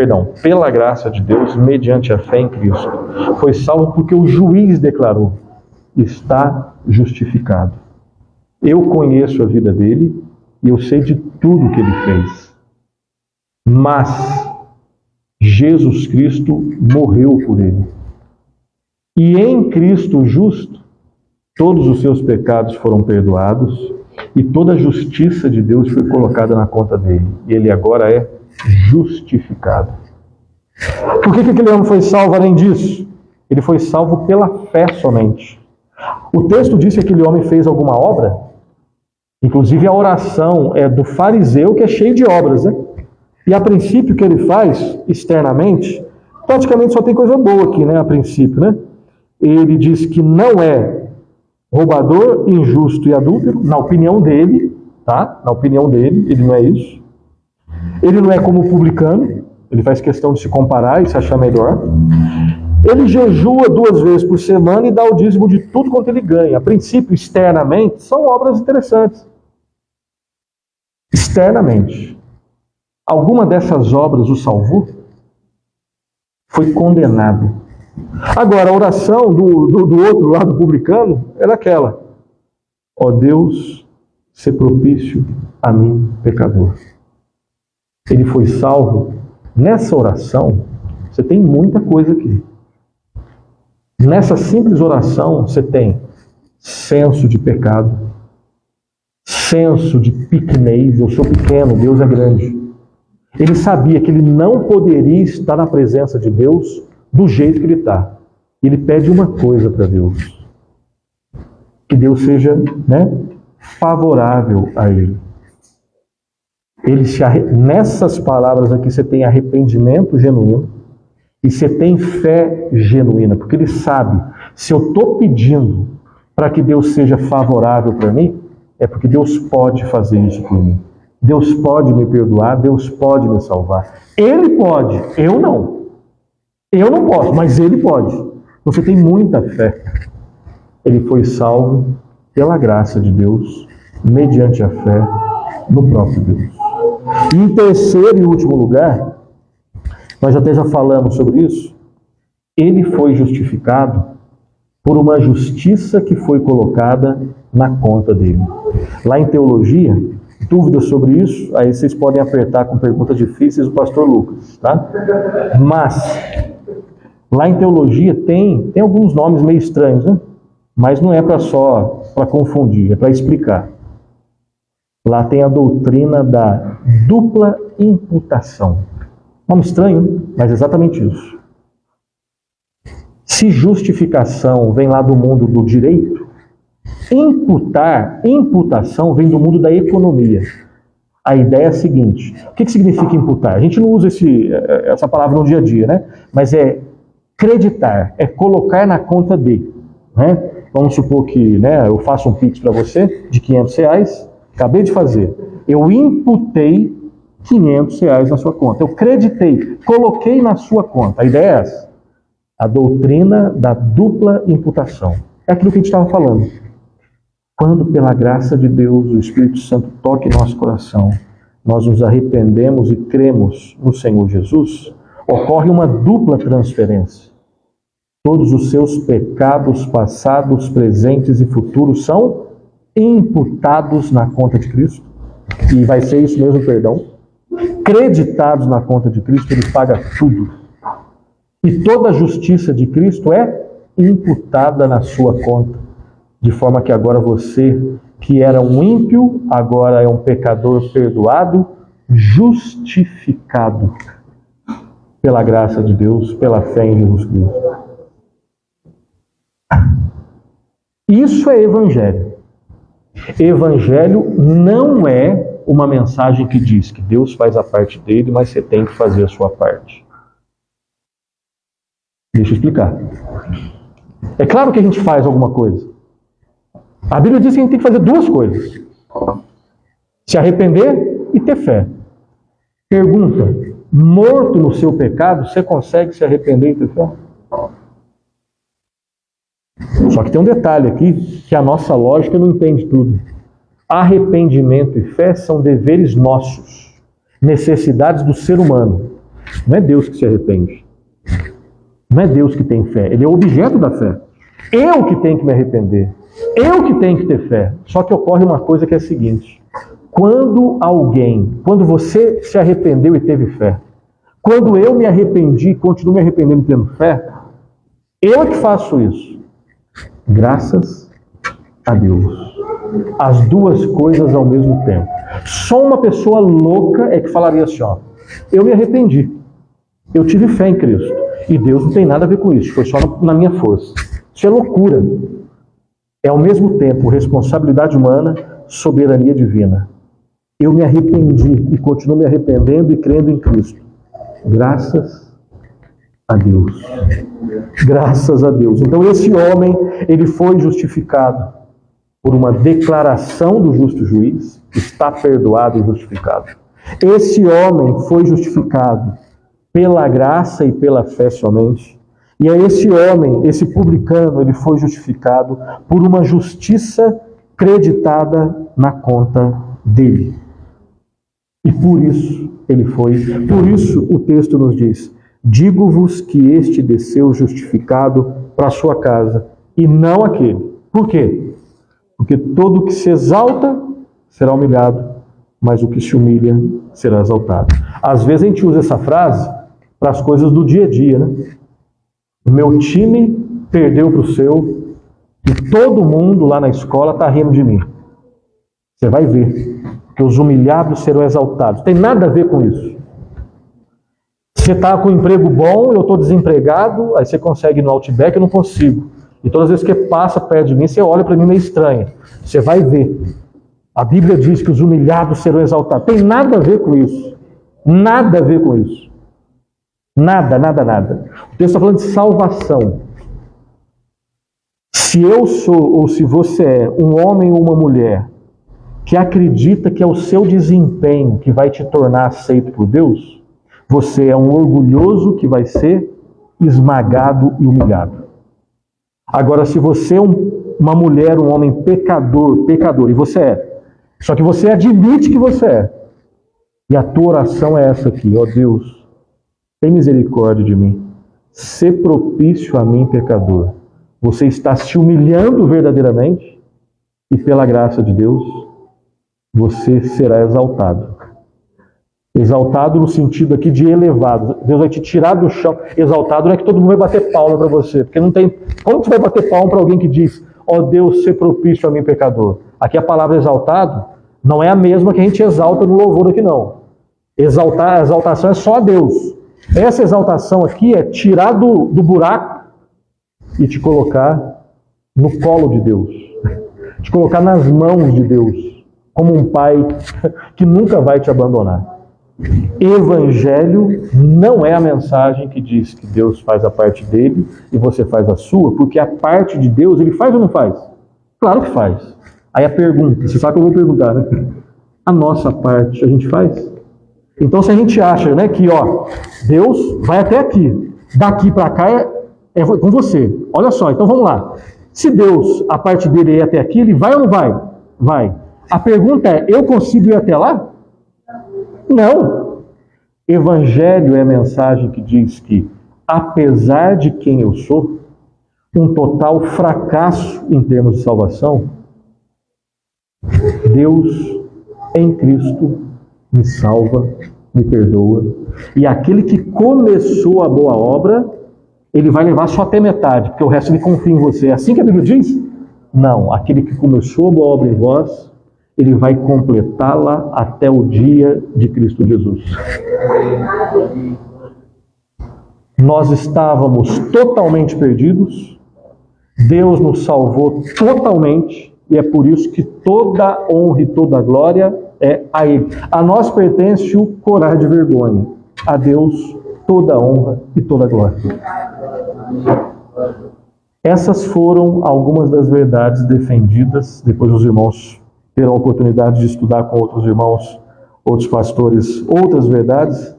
pela graça de Deus, mediante a fé em Cristo. Foi salvo porque o juiz declarou: está justificado. Eu conheço a vida dele e eu sei de tudo que ele fez. Mas Jesus Cristo morreu por ele. E em Cristo justo, todos os seus pecados foram perdoados e toda a justiça de Deus foi colocada na conta dele. E ele agora é justificado. Por que aquele homem foi salvo além disso? Ele foi salvo pela fé somente. O texto diz que aquele homem fez alguma obra. Inclusive a oração é do fariseu, que é cheio de obras, né? E a princípio o que ele faz, externamente, praticamente só tem coisa boa aqui, né? A princípio, né? Ele diz que não é roubador, injusto e adúltero, na opinião dele, tá? Na opinião dele, ele não é isso. Ele não é como o publicano, ele faz questão de se comparar e se achar melhor. Ele jejua 2 vezes por semana e dá o dízimo de tudo quanto ele ganha. A princípio, externamente, são obras interessantes. Externamente. Alguma dessas obras o salvou? Foi condenado. Agora, a oração do outro lado publicano era aquela: ó Deus, ser propício a mim, pecador. Ele foi salvo. Nessa oração, você tem muita coisa aqui. Nessa simples oração, você tem senso de pecado, senso de pequenez, eu sou pequeno, Deus é grande. Ele sabia que ele não poderia estar na presença de Deus do jeito que ele está. Ele pede uma coisa para Deus: que Deus seja, favorável a ele. Nessas palavras aqui você tem arrependimento genuíno e você tem fé genuína, porque ele sabe, se eu estou pedindo para que Deus seja favorável para mim, é porque Deus pode fazer isso por mim. Deus pode me perdoar, Deus pode me salvar. Ele pode, eu não. Eu não posso, mas ele pode. Você tem muita fé. Ele foi salvo pela graça de Deus, mediante a fé no próprio Deus. E em terceiro e último lugar, nós até já falamos sobre isso, ele foi justificado por uma justiça que foi colocada na conta dele. Lá em teologia, dúvidas sobre isso, aí vocês podem apertar com perguntas difíceis o pastor Lucas, tá? Mas, lá em teologia tem alguns nomes meio estranhos, né? Mas não é para confundir, é para explicar. Lá tem a doutrina da dupla imputação. Nome estranho, mas é exatamente isso. Se justificação vem lá do mundo do direito, imputação vem do mundo da economia. A ideia é a seguinte: o que significa imputar? A gente não usa essa palavra no dia a dia, né? Mas é creditar, é colocar na conta de. Né? Vamos supor que eu faço um Pix para você de R$500, acabei de fazer. Eu imputei R$500 na sua conta. Eu creditei, coloquei na sua conta. A ideia é essa. A doutrina da dupla imputação. É aquilo que a gente estava falando. Quando, pela graça de Deus, o Espírito Santo toca em nosso coração, nós nos arrependemos e cremos no Senhor Jesus, ocorre uma dupla transferência. Todos os seus pecados passados, presentes e futuros são imputados na conta de Cristo. E vai ser isso mesmo, perdão. Creditados na conta de Cristo, ele paga tudo. E toda a justiça de Cristo é imputada na sua conta. De forma que agora você, que era um ímpio, agora é um pecador perdoado, justificado pela graça de Deus, pela fé em Jesus Cristo. Isso é evangelho. Evangelho não é uma mensagem que diz que Deus faz a parte dele, mas você tem que fazer a sua parte. Deixa eu explicar. É claro que a gente faz alguma coisa. A Bíblia diz que a gente tem que fazer 2 coisas: se arrepender e ter fé. Pergunta: morto no seu pecado, você consegue se arrepender e ter fé? Só que tem um detalhe aqui, que a nossa lógica não entende tudo. Arrependimento e fé são deveres nossos, necessidades do ser humano. Não é Deus que se arrepende. Não é Deus que tem fé. Ele é o objeto da fé. Eu que tenho que me arrepender. Eu que tenho que ter fé. Só que ocorre uma coisa que é a seguinte. Quando você se arrependeu e teve fé, quando eu me arrependi e continuo me arrependendo e tendo fé, eu é que faço isso. Graças a Deus. As duas coisas ao mesmo tempo. Só uma pessoa louca é que falaria assim, ó, eu me arrependi. Eu tive fé em Cristo. E Deus não tem nada a ver com isso. Foi só na minha força. Isso é loucura. É ao mesmo tempo responsabilidade humana, soberania divina. Eu me arrependi e continuo me arrependendo e crendo em Cristo. Graças a Deus. Graças a Deus. Então esse homem, ele foi justificado por uma declaração do justo juiz, está perdoado e justificado. Esse homem foi justificado pela graça e pela fé somente. E a esse homem, esse publicano, ele foi justificado por uma justiça creditada na conta dele. E por isso ele foi. Por isso o texto nos diz: digo-vos que este desceu justificado para a sua casa, e não aquele. Por quê? Porque todo o que se exalta será humilhado, mas o que se humilha será exaltado. Às vezes a gente usa essa frase para as coisas do dia a dia, né? O meu time perdeu para o seu e todo mundo lá na escola está rindo de mim. Você vai ver que os humilhados serão exaltados. Tem nada a ver com isso. Você está com um emprego bom, eu estou desempregado, aí você consegue ir no Outback, eu não consigo. E todas as vezes que passa perto de mim, você olha para mim meio estranho. Você vai ver. A Bíblia diz que os humilhados serão exaltados. Tem nada a ver com isso. Nada a ver com isso. Nada, nada, nada. O texto está falando de salvação. Se eu sou, ou se você é, um homem ou uma mulher que acredita que é o seu desempenho que vai te tornar aceito por Deus, você é um orgulhoso que vai ser esmagado e humilhado. Agora, se você é uma mulher, um homem pecador, e você é, só que você admite que você é, e a tua oração é essa aqui: ó Deus, tem misericórdia de mim, sê propício a mim, pecador. Você está se humilhando verdadeiramente, e pela graça de Deus, você será exaltado. Exaltado no sentido aqui de elevado. Deus vai te tirar do chão. Exaltado não é que todo mundo vai bater palma para você, porque não tem. Como você vai bater palma para alguém que diz: ó Deus, sê propício a mim, pecador? Aqui a palavra exaltado não é a mesma que a gente exalta no louvor aqui, não. Exaltar, a exaltação é só a Deus. Essa exaltação aqui é tirar do buraco e te colocar no colo de Deus. Te colocar nas mãos de Deus, como um pai que nunca vai te abandonar. Evangelho não é a mensagem que diz que Deus faz a parte dele e você faz a sua, porque a parte de Deus ele faz ou não faz? Claro que faz. Aí a pergunta, você sabe que eu vou perguntar, né? A nossa parte a gente faz? Então se a gente acha, né, que ó, Deus vai até aqui, daqui para cá é com você. Olha só, então vamos lá. Se Deus, a parte dele é até aqui, ele vai ou não vai? Vai. A pergunta é, eu consigo ir até lá? Não. Evangelho é a mensagem que diz que, apesar de quem eu sou, um total fracasso em termos de salvação, Deus em Cristo me salva, me perdoa. E aquele que começou a boa obra, ele vai levar só até metade, porque o resto ele confia em você. É assim que a Bíblia diz? Não. Aquele que começou a boa obra em vós, ele vai completá-la até o dia de Cristo Jesus. Nós estávamos totalmente perdidos, Deus nos salvou totalmente, e é por isso que toda honra e toda glória é a Ele. A nós pertence o corar de vergonha, a Deus toda honra e toda glória. Essas foram algumas das verdades defendidas. Depois os irmãos terão a oportunidade de estudar com outros irmãos, outros pastores, outras verdades.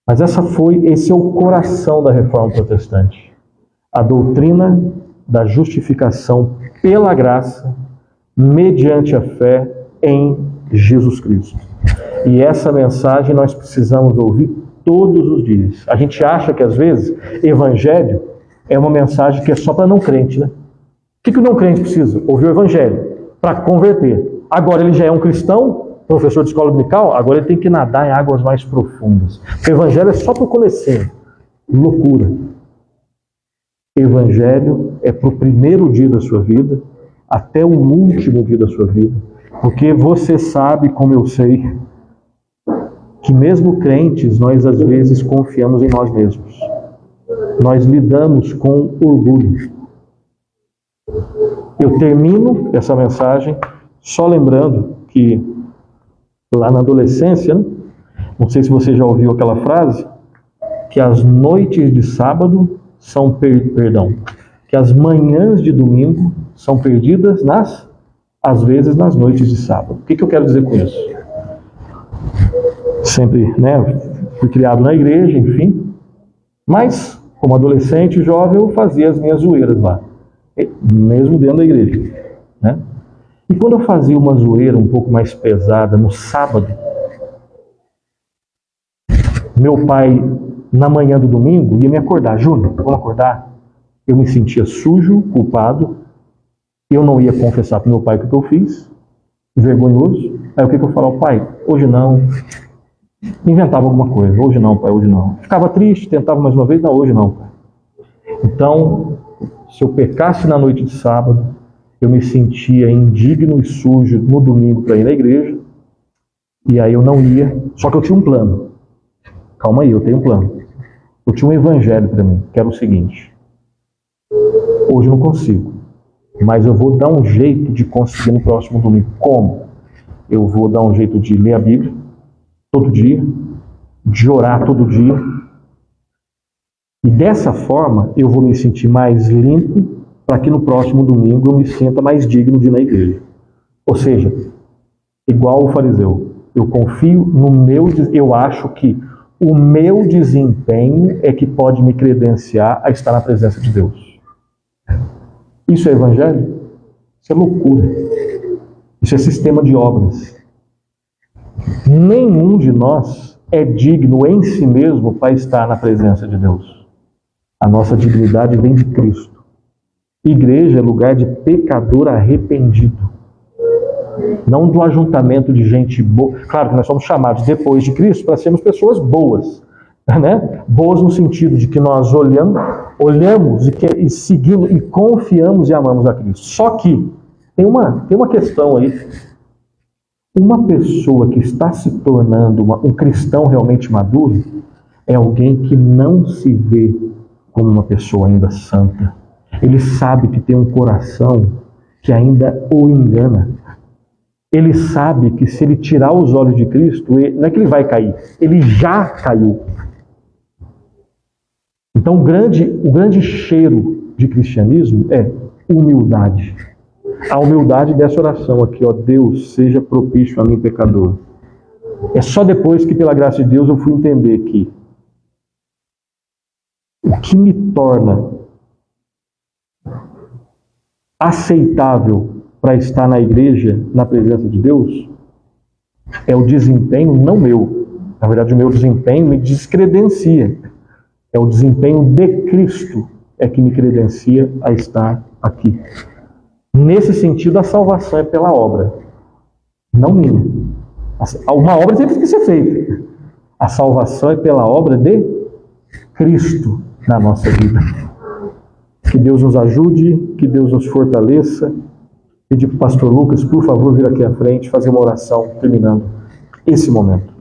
Mas esse é o coração da Reforma Protestante. A doutrina da justificação pela graça, mediante a fé em Jesus Cristo. E essa mensagem nós precisamos ouvir todos os dias. A gente acha que às vezes evangelho é uma mensagem que é só para não crente, né? O que o não crente precisa? Ouvir o evangelho para converter. Agora ele já é um cristão, professor de escola dominical, agora ele tem que nadar em águas mais profundas. O evangelho é só para o comecinho. Loucura. Evangelho é para o primeiro dia da sua vida, até o último dia da sua vida. Porque você sabe, como eu sei, que mesmo crentes, nós às vezes confiamos em nós mesmos. Nós lidamos com orgulho. Eu termino essa mensagem só lembrando que lá na adolescência, né, não sei se você já ouviu aquela frase, que as noites de sábado são que as manhãs de domingo são perdidas às vezes nas noites de sábado. O que eu quero dizer com isso? Sempre, fui criado na igreja, enfim, mas como adolescente e jovem eu fazia as minhas zoeiras lá, mesmo dentro da igreja, né? E quando eu fazia uma zoeira um pouco mais pesada no sábado, meu pai, na manhã do domingo, ia me acordar. Júnior, vamos acordar? Eu me sentia sujo, culpado. Eu não ia confessar para meu pai o que eu fiz. Vergonhoso. Aí o que eu falava? Pai, hoje não. Inventava alguma coisa. Hoje não, pai, hoje não. Ficava triste, tentava mais uma vez. Não, hoje não, pai. Então, se eu pecasse na noite de sábado, eu me sentia indigno e sujo no domingo para ir na igreja. E aí eu não ia. Só que eu tinha um plano. Calma aí, eu tenho um plano. Eu tinha um evangelho para mim, que era o seguinte. Hoje eu não consigo, mas eu vou dar um jeito de conseguir no próximo domingo. Como? Eu vou dar um jeito de ler a Bíblia todo dia, de orar todo dia. E dessa forma eu vou me sentir mais limpo para que no próximo domingo eu me sinta mais digno de ir na igreja. Ou seja, igual o fariseu, eu confio no meu, eu acho que o meu desempenho é que pode me credenciar a estar na presença de Deus. Isso é evangelho? Isso é loucura. Isso é sistema de obras. Nenhum de nós é digno em si mesmo para estar na presença de Deus. A nossa dignidade vem de Cristo. Igreja é lugar de pecador arrependido. Não do ajuntamento de gente boa. Claro que nós somos chamados depois de Cristo para sermos pessoas boas, né? Boas no sentido de que nós olhamos e seguimos e confiamos e amamos a Cristo. Só que tem uma questão aí. Uma pessoa que está se tornando um cristão realmente maduro é alguém que não se vê como uma pessoa ainda santa. Ele sabe que tem um coração que ainda o engana. Ele sabe que se ele tirar os olhos de Cristo, não é que ele vai cair, ele já caiu. Então o grande cheiro de cristianismo é humildade. A humildade dessa oração aqui, ó, Deus, seja propício a mim, pecador. É só depois que, pela graça de Deus, eu fui entender que o que me torna aceitável para estar na igreja, na presença de Deus, é o desempenho não meu. Na verdade, o meu desempenho me descredencia. É o desempenho de Cristo é que me credencia a estar aqui. Nesse sentido, a salvação é pela obra, não minha. Uma obra teve que ser feita. A salvação é pela obra de Cristo na nossa vida. Que Deus nos ajude, que Deus nos fortaleça. Pedir para o pastor Lucas, por favor, vir aqui à frente, fazer uma oração, terminando esse momento.